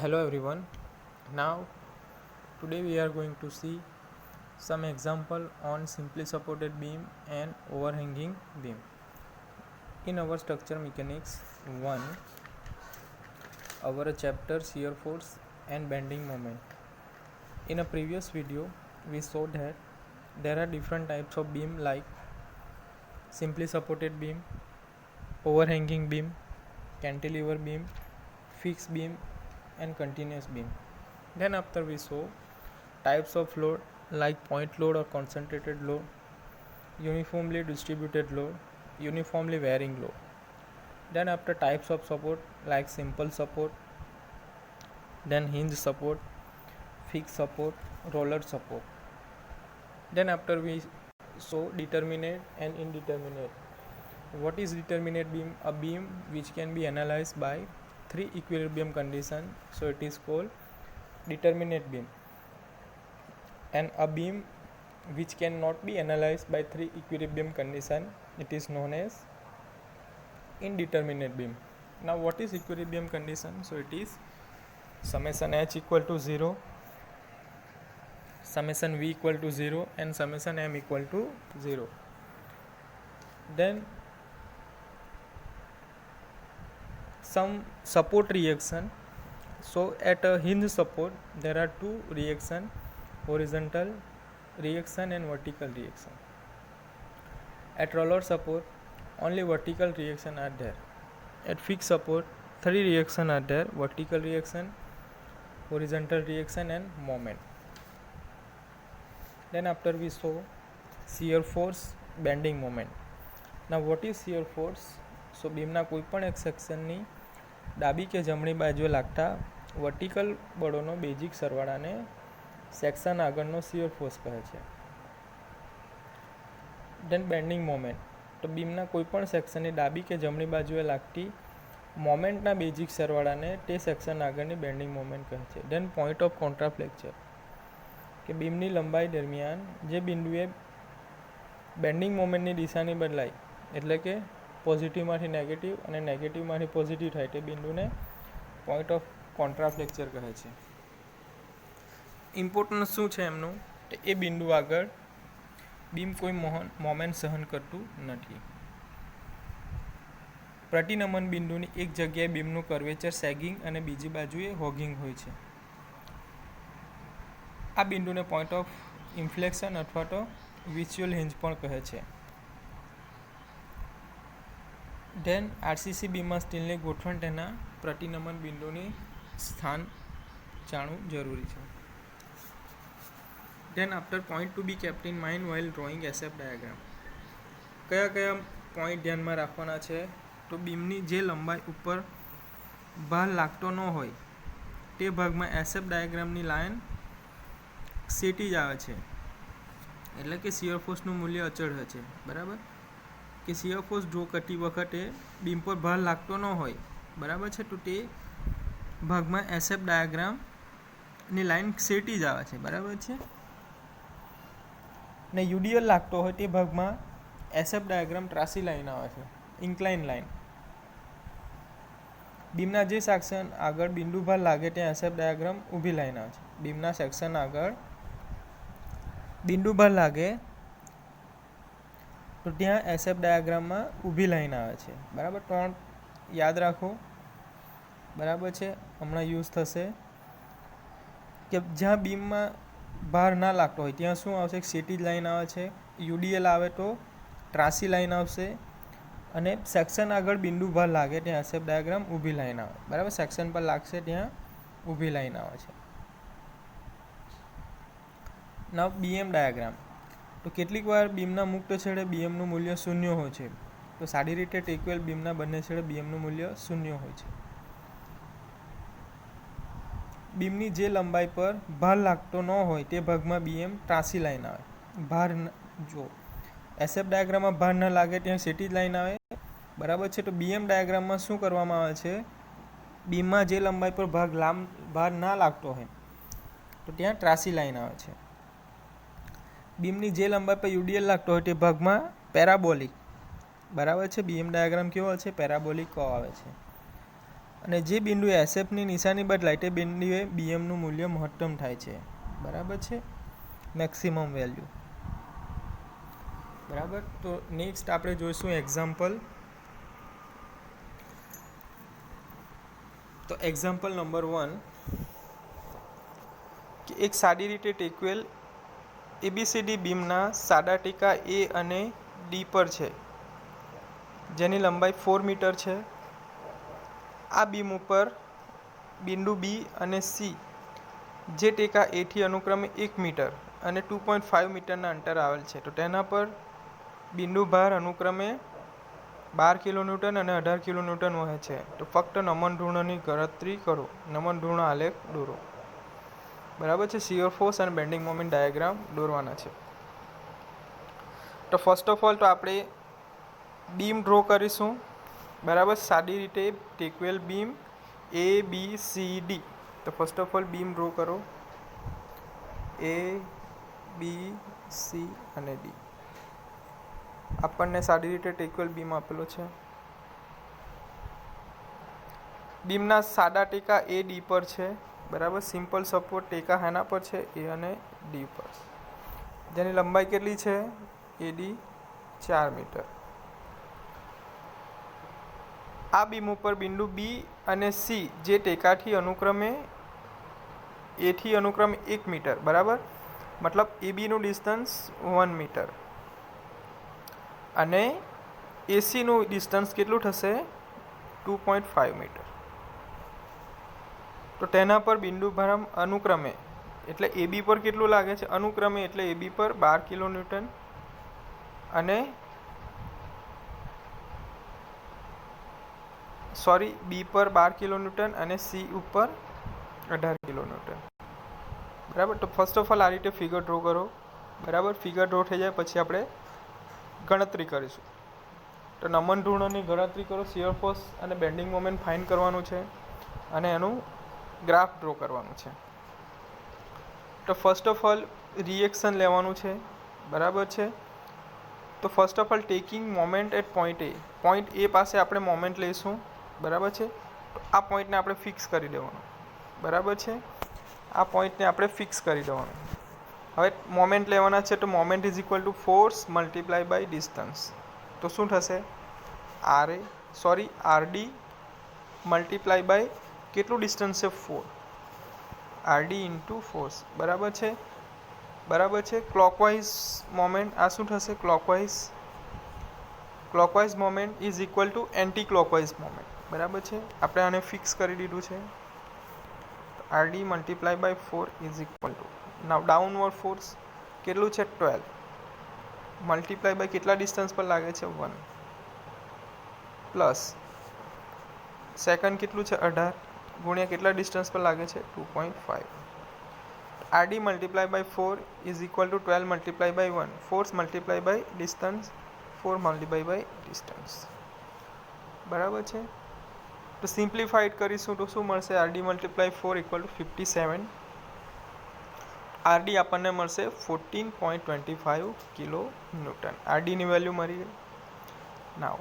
Hello everyone. Now today we are going to see some example on simply supported beam and overhanging beam. In our structure mechanics 1, our chapter shear force and bending moment. In a previous video we saw that there are different types of beam like simply supported beam, overhanging beam, cantilever beam, fixed beam and continuous beam. Then after we saw types of load like point load or concentrated load, uniformly distributed load, uniformly varying load. Then after types of support like simple support, then hinge support, fixed support, roller support. Then after we saw determinate and indeterminate. What is determinate beam? A beam which can be analyzed by three equilibrium conditions, so it is called determinate beam. And a beam which cannot be analyzed by three equilibrium condition, it is known as indeterminate beam. Now what is equilibrium condition? So it is summation h equal to 0, summation v equal to 0 and summation m equal to 0. Then some support reaction. So at a hinge support there are two reaction, horizontal reaction and vertical reaction. At roller support only vertical reaction are there. At fixed support three reaction are there: vertical reaction, horizontal reaction and moment. Then after we saw shear force, bending moment. Now what is shear force? So બીમના કોઈપણ એક સેક્શનની ડાબી કે જમણી બાજુએ લાગતા vertical બળોનો basic સરવાળાને section આગળનો shear force કહે છે. દેન બેન્ડિંગ મોમેન્ટ. તો બીમના કોઈપણ સેક્શનની ડાબી કે જમણી બાજુએ લાગતી મોમેન્ટના બેઝિક સરવાળાને તે સેક્શન આગળની બેન્ડિંગ મોમેન્ટ કહે છે. દેન પોઈન્ટ ઓફ કોન્ટ્રાફ્લેક્ચર, કે બીમની લંબાઈ દરમિયાન જે બિંદુએ બેન્ડિંગ મોમેન્ટની દિશાની બદલાય, એટલે કે પોઝિટિવમાંથી નેગેટિવ અને નેગેટિવમાંથી પોઝિટિવ થાય તે બિંદુને પોઈન્ટ ઓફ કોન્ટ્રાફ્લેક્ચર કહે છે. ઇમ્પોર્ટન્સ શું છે એમનું? તો એ બિંદુ આગળ બીમ કોઈ મોમેન્ટ સહન કરતું નથી. પ્રતિનમન બિંદુની એક જગ્યાએ બીમનું કર્વેચર સેગિંગ અને બીજી બાજુએ હોગિંગ હોય છે. આ બિંદુને પોઈન્ટ ઓફ ઇન્ફ્લેક્શન અથવા તો વિચ્યુઅલ હિંજ પણ કહે છે. ધેન આરસીસી બીમમાં સ્ટીલની ગોઠવણ તેના પ્રતિનમન બિંદુની સ્થાન જાણવું જરૂરી છે. Then after point to be kept in mind while drawing SF diagram. કયા કયા પોઈન્ટ ધ્યાનમાં રાખવાના છે? તો બીમની જે લંબાઈ ઉપર ભાર લાગતો ન હોય તે ભાગમાં એસએફ ડાયાગ્રામની લાઇન સેટી જ આવે છે, એટલે કે શિયર ફોર્સનું મૂલ્ય અચળ રહે છે. બરાબર, કે શિયર ફોર્સ ડ્રો કરતી વખતે બીમ પર ભાર લાગતો ન હોય, બરાબર છે, તો તે ભાગમાં એસએફ ડાયાગ્રામની લાઇન સેટી જ આવે છે. બરાબર છે, ને યુડીએલ લાગતો હોય તે ભાગમાં એસએફ ડાયાગ્રામ ત્રાસી લાઈન આવે છે, ઇન્ક્લાઇન લાઇન. બીમના જે સેક્શન આગળ બિંદુ ભાર લાગે ત્યાં એસએફ ડાયાગ્રામ ઊભી લાઈન આવે છે. બીમના સેક્શન આગળ બિંદુ ભાર લાગે તો ત્યાં એસએફ ડાયાગ્રામમાં ઊભી લાઈન આવે છે. બરાબર, ત્રણ યાદ રાખો. બરાબર છે, હમણાં યુઝ થશે કે જ્યાં બીમમાં ભાર ના લાગતો હોય ત્યાં શું આવશે? સેટી જ લાઈન આવે છે. યુડીએલ આવે તો ત્રાસી લાઈન આવશે, અને સેક્શન આગળ બિંદુ ભાર લાગે ત્યાં એસએફ ડાયાગ્રામ ઊભી લાઈન આવે. બરાબર, સેક્શન પર લાગશે ત્યાં ઊભી લાઈન આવે છે. નાવ બીએમ ડાયાગ્રામ. તો કેટલીક વાર બીમના મુક્ત છેડે બીએમનું મૂલ્ય શૂન્ય હોય છે. તો સારી રીતે ટેકવેલ બીમના બંને છેડે બીએમનું મૂલ્ય શૂન્ય હોય છે. બીમની જે લંબાઈ પર ભાર લાગતો ન હોય તે ભાગમાં બીએમ ત્રાસી લાઈન આવે. ભાર જો એસએફ ડાયાગ્રામમાં ભાર ન લાગે ત્યાં સેટી જ લાઈન આવે. બરાબર છે, તો બીએમ ડાયાગ્રામમાં શું કરવામાં આવે છે? બીમમાં જે લંબાઈ પર ભાર ના લાગતો હોય તો ત્યાં ત્રાસી લાઈન આવે છે. બીમની જે લંબાઈ પર યુડીએલ લાગતો હોય તે ભાગમાં પેરાબોલિક, બરાબર છે, બીએમ ડાયાગ્રામ કેવો છે? પેરાબોલિક કર્વ આવે છે. અને જે બિંદુ એસએફની નિશાની બદલાય તે બિંદુએ બીએમનું મૂલ્ય મહત્તમ થાય છે. બરાબર છે, મેક્સિમમ વેલ્યુ. બરાબર. તો નેક્સ્ટ આપણે જોઈશું એક્ઝામ્પલ. તો એક્ઝામ્પલ નંબર 1 કે એક સાદી રીતે ટેકવેલ એબીસીડી બીમના સાદા ટેકા એ અને ડી પર છે, જેની લંબાઈ 4 મીટર છે. આ બીમ ઉપર બિંદુ બી અને સી જે ટેકા એથી અનુક્રમે 1 મીટર અને 2.5 મીટરના અંતર આવેલ છે, તો તેના પર બિંદુ ભાર અનુક્રમે 12 કિલોન્યુટન અને 18 કિલોન્યુટન વહે છે. તો ફક્ત નમન ધૂર્ણની ગણતરી કરો. નમન ધૂર્ણ આલેખ દોરો. બરાબર છે. શિયર ફોર્સ અને બેન્ડિંગ મોમેન્ટ ડાયાગ્રામ દોરવાના છે. તો ફર્સ્ટ ઓફ ઓલ તો આપણે બીમ ડ્રો કરીશું. બરાબર. સાદી રીતે ટેકવેલ બીમ એ બી સી ડી. તો first of all beam draw કરો. એ બી સી અને ડી. આપણને સાદી રીતે ટેકવેલ બીમ આપેલો છે. બીમના સાદા ટેકા એ ડી પર છે. બરાબર. સિમ્પલ સપોર્ટ ટેકા હેના પર છે? એ અને ડી પર. જેની લંબાઈ કેટલી છે? એડી 4 મીટર. આ બીમ ઉપર બિંદુ બી અને સી જે ટેકાથી અનુક્રમે એથી અનુક્રમે 1 મીટર. બરાબર. મતલબ એબીનું ડિસ્ટન્સ 1 મીટર અને એસીનું ડિસ્ટન્સ કેટલું થશે? 2.5 મીટર. તો તેના પર બિંદુ ભાર અનુક્રમે એટલે એબી પર કેટલું લાગે છે? અનુક્રમે એટલે એબી પર 12 કિલોન્યુટન અને બી પર 12 કિલોન્યુટન અને સી ઉપર 18 કિલોન્યુટન. બરાબર. તો ફર્સ્ટ ઓફ ઓલ આ રીતે ફિગર ડ્રો કરો. બરાબર. ફિગર ડ્રો થઈ જાય પછી આપણે ગણતરી કરીશું. તો નમન ધૂર્ણની ગણતરી કરો. શિયર ફોર્સ અને બેન્ડિંગ મોમેન્ટ ફાઇન્ડ કરવાનું છે અને એનું ગ્રાફ ડ્રો કરવાનું છે. તો ફર્સ્ટ ઓફ ઓલ રિએક્શન લેવાનું છે. બરાબર છે. તો first of all taking moment at point A. Point A પાસે આપણે મોમેન્ટ લઈશું. બરાબર છે. તો આ પોઈન્ટને આપણે ફિક્સ કરી દેવાનું. બરાબર છે. આ પોઈન્ટને આપણે ફિક્સ કરી દેવાનું. હવે મોમેન્ટ લેવાના છે, તો moment is equal to force multiply by distance. તો શું થશે? આરડી મલ્ટીપ્લાય બાય કેટલું ડિસ્ટન્સ છે? 4. RD into force. બરાબર છે. બરાબર છે. ક્લોકવાઇઝ મોમેન્ટ આ શું થશે? Clockwise moment is equal to anti clockwise moment. બરાબર છે. આપણે આને ફિક્સ કરી દીધું છે. RD multiply by 4 is equal to now downward force કેટલું છે? 12 મલ્ટીપ્લાય બાય કેટલા ડિસ્ટન્સ પર લાગે છે? 1 પ્લસ સેકન્ડ કેટલું છે? 18 ગુણ્યા કેટલા ડિસ્ટન્સ પર લાગે છે? 2.5. RD multiply by 4 is equal to 12 multiply by 1. Force multiply by distance 4 multiply by distance. બરાબર છે. તો સિમ્પ્લિફાઈડ કરીશું તો શું મળશે? RD multiply 4 equal to 57. RD આપણને મળશે 14.25 કિલો ન્યૂટન. આરડીની વેલ્યુ મળી ગઈ. નાવ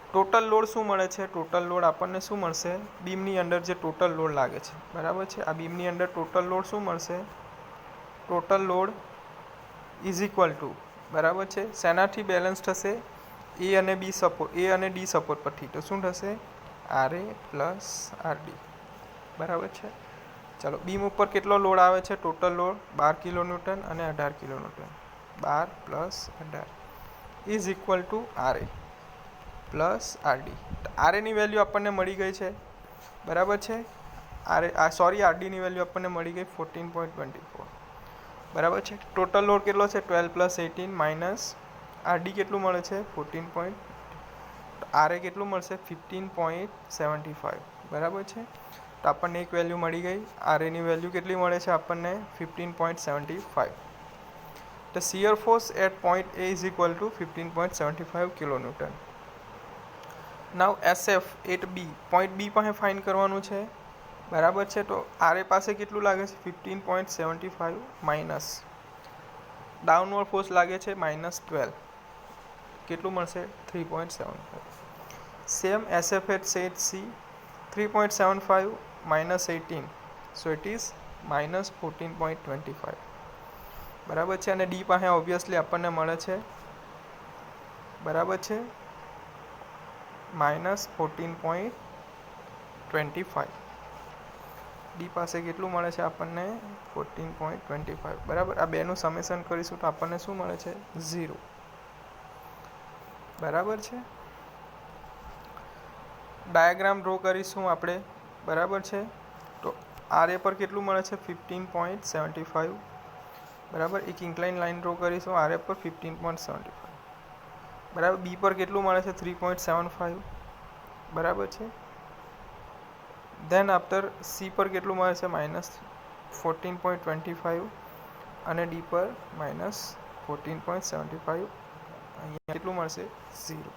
ટોટલ લોડ શું મળે છે? ટોટલ લોડ આપણને શું મળશે? બીમની અંદર જે ટોટલ લોડ લાગે છે. બરાબર છે. આ બીમની અંદર ટોટલ લોડ શું મળશે? Total load is equal two બરાબર છે. શેનાથી બેલેન્સ થશે? એ અને ડી સપોર્ટ પરથી. તો શું થશે? RA plus RD. બરાબર છે. ચાલો બીમ ઉપર કેટલો લોડ આવે છે? ટોટલ લોડ 12 કિલોન્યુટન અને 18 kilonewton. 12 plus 18 is equal to RA plus RD. આરએની વેલ્યુ આપણને મળી ગઈ છે. બરાબર છે. આરડીની વેલ્યુ આપણને મળી ગઈ 14.24. બરાબર છે. ટોટલ લોડ કેટલો છે? 12 પ્લસ 18 માઇનસ આરડી કેટલું મળે છે? 14. આરએ કેટલું મળશે? 15.75. બરાબર છે. તો આપણને એક વેલ્યુ મળી ગઈ. આરએની વેલ્યુ કેટલી મળે છે આપણને? 15.75. The shear force at point A is equal to 15.75 kilonewton. Now SF at B, point B પાસે ફાઇન્ડ કરવાનું છે. બરાબર છે. તો આરએ પાસે કેટલું લાગે છે? 15.75 માઇનસ ડાઉનવર્ડ ફોર્સ લાગે છે -12. કેટલું મળશે? 3.75. Same SF at set C 3.75 minus 18, so it is minus 14.25. બરાબર છે. અને ડી પાસે ઓબ્વિયસલી આપણને મળે છે, બરાબર છે, માઇનસ 14.25. ડી પાસે કેટલું મળે છે આપણને? 14.25. બરાબર. આ બેનું સમેશન કરીશું તો આપણને શું મળે છે? 0. બરાબર છે. ડાયાગ્રામ ડ્રો કરીશું આપણે, બરાબર છે. તો આર એ પર કેટલું મળે છે? 15.75. બરાબર. એક ઇન્ક્લાઇન લાઇન ડ્રો કરીશું આર એ પર 15.75. બરાબર. બી પર કેટલું મળે છે? 3.75. બરાબર છે. ધેન આફ્ટર સી પર કેટલું મળે છે? માઇનસ 14.25. અને ડી પર માઇનસ 14.75. અહીંયા કેટલું મળશે? 0.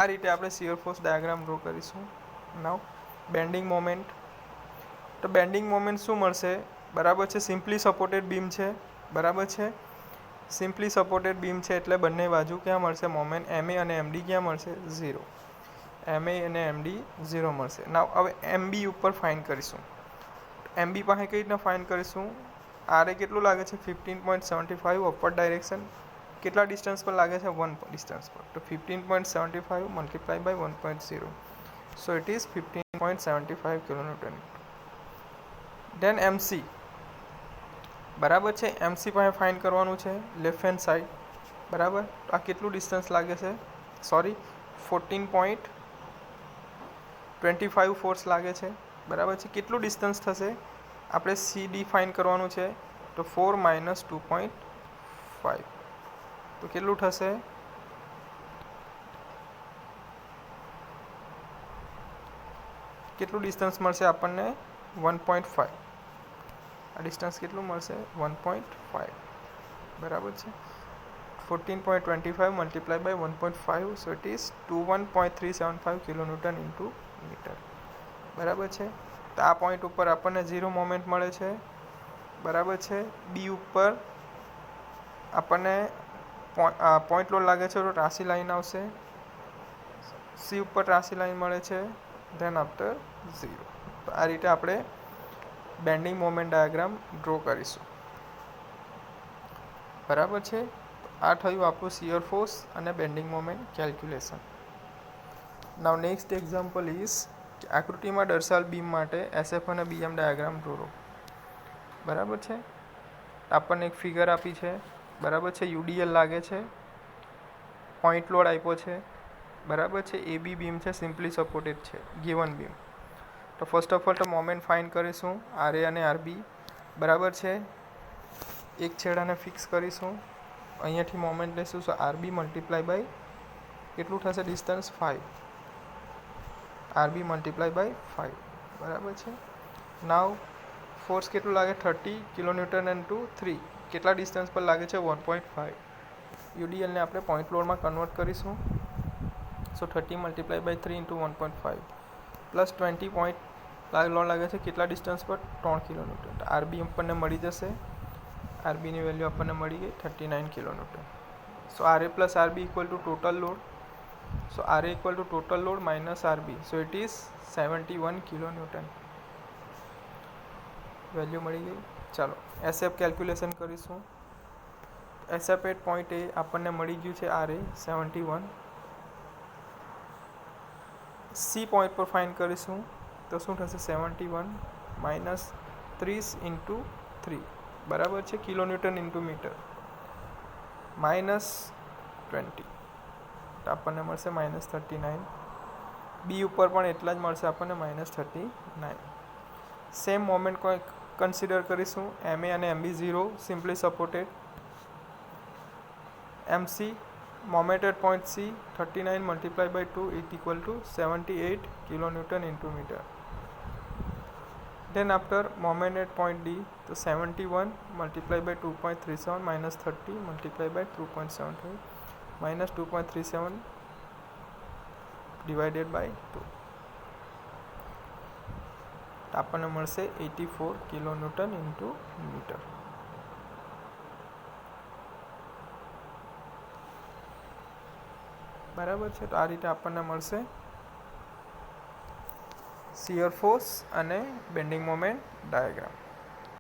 આ રીતે આપણે શિયર ફોર્સ ડાયાગ્રામ ડ્રો કરીશું. નાઉ બેન્ડિંગ મોમેન્ટ. તો બેન્ડિંગ મોમેન્ટ શું મળશે? બરાબર છે. સિમ્પલી સપોર્ટેડ બીમ છે, બરાબર છે. સિમ્પલી સપોર્ટેડ બીમ છે એટલે બંને બાજુ ક્યાં મળશે? મોમેન્ટ MA અને MD ક્યાં મળશે? 0. MA અને MD 0 મળશે. નાઉ હવે MB ઉપર ફાઇન્ડ કરીશું. MB પાસે કઈ રીતના ફાઇન્ડ કરીશું? આર એ કેટલું લાગે છે? 15.75 અપવર્ડ ડાયરેક્શન. કેટલા ડિસ્ટન્સ પર લાગે છે? 1 ડિસ્ટન્સ પર. તો 15.75 multiply by 1.0, so it is 15.75 kilonewton. Then MC, બરાબર છે. MC પાસે ફાઇન્ડ કરવાનું છે લેફ્ટ હેન્ડ સાઈડ, બરાબર. તો આ કેટલું ડિસ્ટન્સ લાગે છે? સોરી, 14.25 ફોર્સ લાગે છે, બરાબર છે. કેટલું ડિસ્ટન્સ થશે? આપણે CD ફાઇન્ડ કરવાનું છે. તો 4 માઇનસ 2.5, તો કેટલું થશે? કેટલું ડિસ્ટન્સ મળશે આપણને? 1.5. આ ડિસ્ટન્સ કેટલું મળશે? 1.5. બરાબર છે. 14.25 multiply by 1.5, so it is 21.375 kilonewton into metre. બરાબર છે. તો આ પોઈન્ટ ઉપર આપણને 0 મોમેન્ટ મળે છે, બરાબર છે. બી ઉપર આપણને પોઈન્ટ લોડ લાગે છે તો ત્રાસી લાઈન આવશે. સી ઉપર ત્રાસી લાઈન મળે છે. Then after 0. તો આ રીતે આપણે બેન્ડિંગ મોમેન્ટ ડાયાગ્રામ ડ્રો કરીશું, બરાબર છે. આ થયું આપણું શિયર ફોર્સ અને bending moment calculation. Now next example is કે આકૃતિમાં દર્શાવેલ બીમ માટે SF અને BM ડાયાગ્રામ દોરો, બરાબર છે. આપણને એક ફિગર આપી છે, બરાબર છે. UDL લાગે છે, પોઈન્ટ લોડ આપ્યો છે, બરાબર છે. AB બીમ છે, સિમ્પલી સપોર્ટેડ છે, ગિવન બીમ. તો ફર્સ્ટ ઓફ ઓલ તો મોમેન્ટ ફાઇન્ડ કરીશું, RA અને RB, બરાબર છે. એક છેડાને ફિક્સ કરીશું. અહીંયાથી મોમેન્ટ લઈશું, સો RB મલ્ટીપ્લાય બાય કેટલું થશે ડિસ્ટન્સ? 5. RB મલ્ટીપ્લાય બાય 5, બરાબર છે. નાવ ફોર્સ કેટલું લાગે? 30 કિલોન્યુટન ઇન્ટુ 3. કેટલા ડિસ્ટન્સ પર લાગે છે? 1.5. UDLને આપણે પોઈન્ટ લોડમાં કન્વર્ટ કરીશું. So 30 multiply by 3 into 1.5 plus 20 point load લાગે છે કેટલા ડિસ્ટન્સ પર? 3 કિલોન્યુટન. RB આપણને મળી જશે. RBની વેલ્યુ આપણને મળી ગઈ 39 kilonewton. So RA plus RB equal to total load. So RA equal to total load minus RB, so it is 71 kilonewton. Value મળી ગઈ. ચાલો SF કેલ્ક્યુલેશન કરીશું. SF એટ પોઈન્ટ A આપણને મળી ગયું છે RA 71. સી પોઈન્ટ પર find કરીશું તો શું થશે? 71 માઇનસ 30 ઇન્ટુ 3, બરાબર છે. કિલોન્યુટન ઇન્ટુ મીટર, માઇનસ 20, તો આપણને મળશે માઇનસ 39. બી ઉપર પણ એટલા જ મળશે આપણને, માઇનસ 39. સેમ મોમેન્ટ કોઈ કન્સિડર કરીશું. MA અને MB 0, simply supported. MC moment at point C 39 multiply by 2 it equal to 78 kilonewton into metre. Then after moment at point D, તો 71 multiplied by 2.37 minus 30 multiplied by 2.75 minus 2.37 divided by 2. તો આપણને મળશે 84 kilonewton into metre. બરાબર છે. તો આ રીતે આપણને મળશે શિયર ફોર્સ અને બેન્ડિંગ મોમેન્ટ ડાયાગ્રામ.